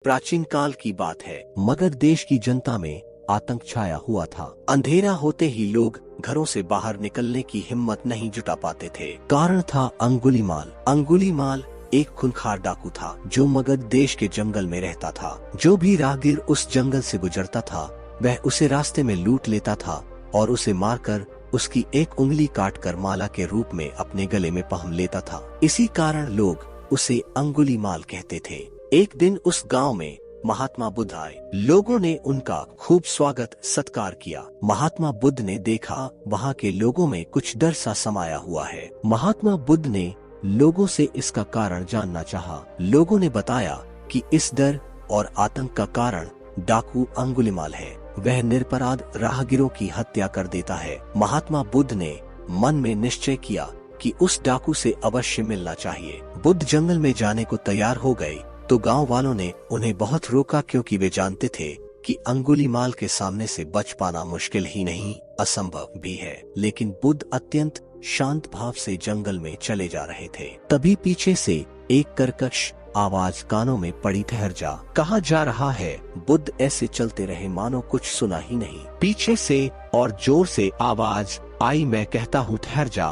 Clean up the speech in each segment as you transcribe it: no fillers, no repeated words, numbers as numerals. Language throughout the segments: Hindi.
प्राचीन काल की बात है। मगध देश की जनता में आतंक छाया हुआ था। अंधेरा होते ही लोग घरों से बाहर निकलने की हिम्मत नहीं जुटा पाते थे। कारण था अंगुलीमाल। अंगुलीमाल एक खूंखार डाकू था जो मगध देश के जंगल में रहता था। जो भी राहगीर उस जंगल से गुजरता था वह उसे रास्ते में लूट लेता था और उसे मारकर उसकी एक उंगली काटकर माला के रूप में अपने गले में पहन लेता था। इसी कारण लोग उसे अंगुलीमाल कहते थे। एक दिन उस गांव में महात्मा बुद्ध आए। लोगों ने उनका खूब स्वागत सत्कार किया। महात्मा बुद्ध ने देखा वहां के लोगों में कुछ डर सा समाया हुआ है। महात्मा बुद्ध ने लोगों से इसका कारण जानना चाहा। लोगों ने बताया कि इस डर और आतंक का कारण डाकू अंगुलीमाल है। वह निरपराध राहगीरों की हत्या कर देता है। महात्मा बुद्ध ने मन में निश्चय किया कि उस डाकू से अवश्य मिलना चाहिए। बुद्ध जंगल में जाने को तैयार हो गए तो गांव वालों ने उन्हें बहुत रोका, क्योंकि वे जानते थे कि अंगुलीमाल के सामने से बच पाना मुश्किल ही नहीं असंभव भी है। लेकिन बुद्ध अत्यंत शांत भाव से जंगल में चले जा रहे थे। तभी पीछे से एक कर्कश आवाज कानों में पड़ी, ठहर जा। कहाँ जा रहा है? बुद्ध ऐसे चलते रहे मानो कुछ सुना ही नहीं। पीछे से और जोर से आवाज आई, मैं कहता हूँ ठहर जा।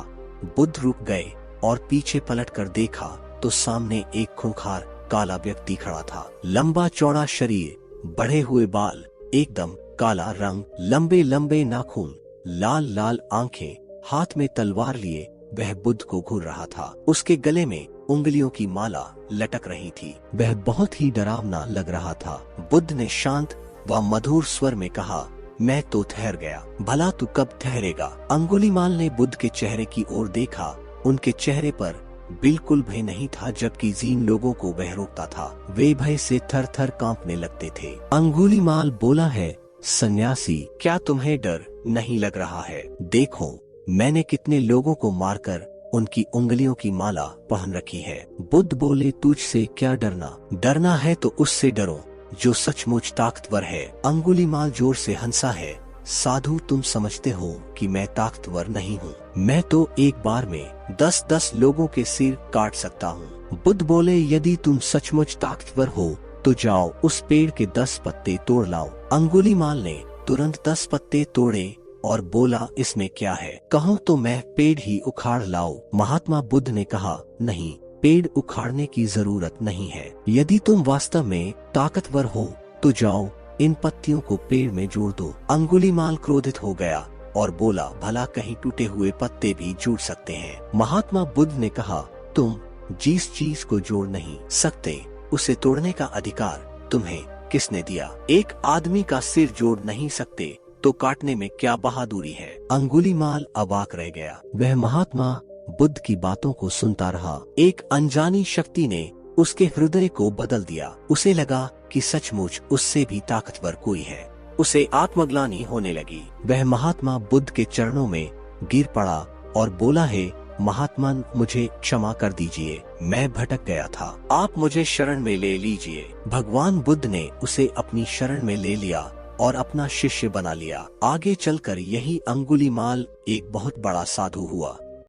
बुद्ध रुक गए और पीछे पलटकर देखा तो सामने एक खूंखार काला व्यक्ति खड़ा था। लंबा चौड़ा शरीर, बढ़े हुए बाल, एकदम काला रंग, लंबे लंबे नाखून, लाल लाल आंखें, हाथ में तलवार लिए वह बुद्ध को घूर रहा था। उसके गले में उंगलियों की माला लटक रही थी। वह बहुत ही डरावना लग रहा था। बुद्ध ने शांत व मधुर स्वर में कहा, मैं तो ठहर गया, भला तू कब ठहरेगा? अंगुलीमाल ने बुद्ध के चेहरे की ओर देखा। उनके चेहरे पर बिल्कुल भय नहीं था, जबकि जिन लोगों को वह रोकता था वे भय से थर थर कांपने लगते थे। अंगुलीमाल बोला है, सन्यासी, क्या तुम्हें डर नहीं लग रहा है? देखो मैंने कितने लोगों को मारकर उनकी उंगलियों की माला पहन रखी है। बुद्ध बोले, तुझसे क्या डरना? डरना है तो उससे डरो जो सचमुच ताकतवर है। अंगुलीमाल जोर से हंसा है, साधु तुम समझते हो कि मैं ताकतवर नहीं हूँ। मैं तो एक बार में 10-10 लोगों के सिर काट सकता हूँ। बुद्ध बोले, यदि तुम सचमुच ताकतवर हो तो जाओ उस पेड़ के 10 पत्ते तोड़ लाओ। अंगुलीमाल ने तुरंत 10 पत्ते तोड़े और बोला, इसमें क्या है? कहो तो मैं पेड़ ही उखाड़ लाऊं। महात्मा बुद्ध ने कहा, नहीं, पेड़ उखाड़ने की जरूरत नहीं है। यदि तुम वास्तव में ताकतवर हो तो जाओ इन पत्तियों को पेड़ में जोड़ दो। अंगुलीमाल क्रोधित हो गया और बोला, भला कहीं टूटे हुए पत्ते भी जुड़ सकते हैं? महात्मा बुद्ध ने कहा, तुम जिस चीज को जोड़ नहीं सकते उसे तोड़ने का अधिकार तुम्हें किसने दिया? एक आदमी का सिर जोड़ नहीं सकते तो काटने में क्या बहादुरी है? अंगुलीमाल अवाक रह गया। वह महात्मा बुद्ध की बातों को सुनता रहा। एक अनजानी शक्ति ने उसके हृदय को बदल दिया। उसे लगा कि सचमुच उससे भी ताकतवर कोई है। उसे आत्मग्लानि होने लगी। वह महात्मा बुद्ध के चरणों में गिर पड़ा और बोला, है महात्मन, मुझे क्षमा कर दीजिए, मैं भटक गया था, आप मुझे शरण में ले लीजिए। भगवान बुद्ध ने उसे अपनी शरण में ले लिया और अपना शिष्य बना लिया। आगे चलकर यही अंगुलीमाल एक बहुत बड़ा साधु हुआ।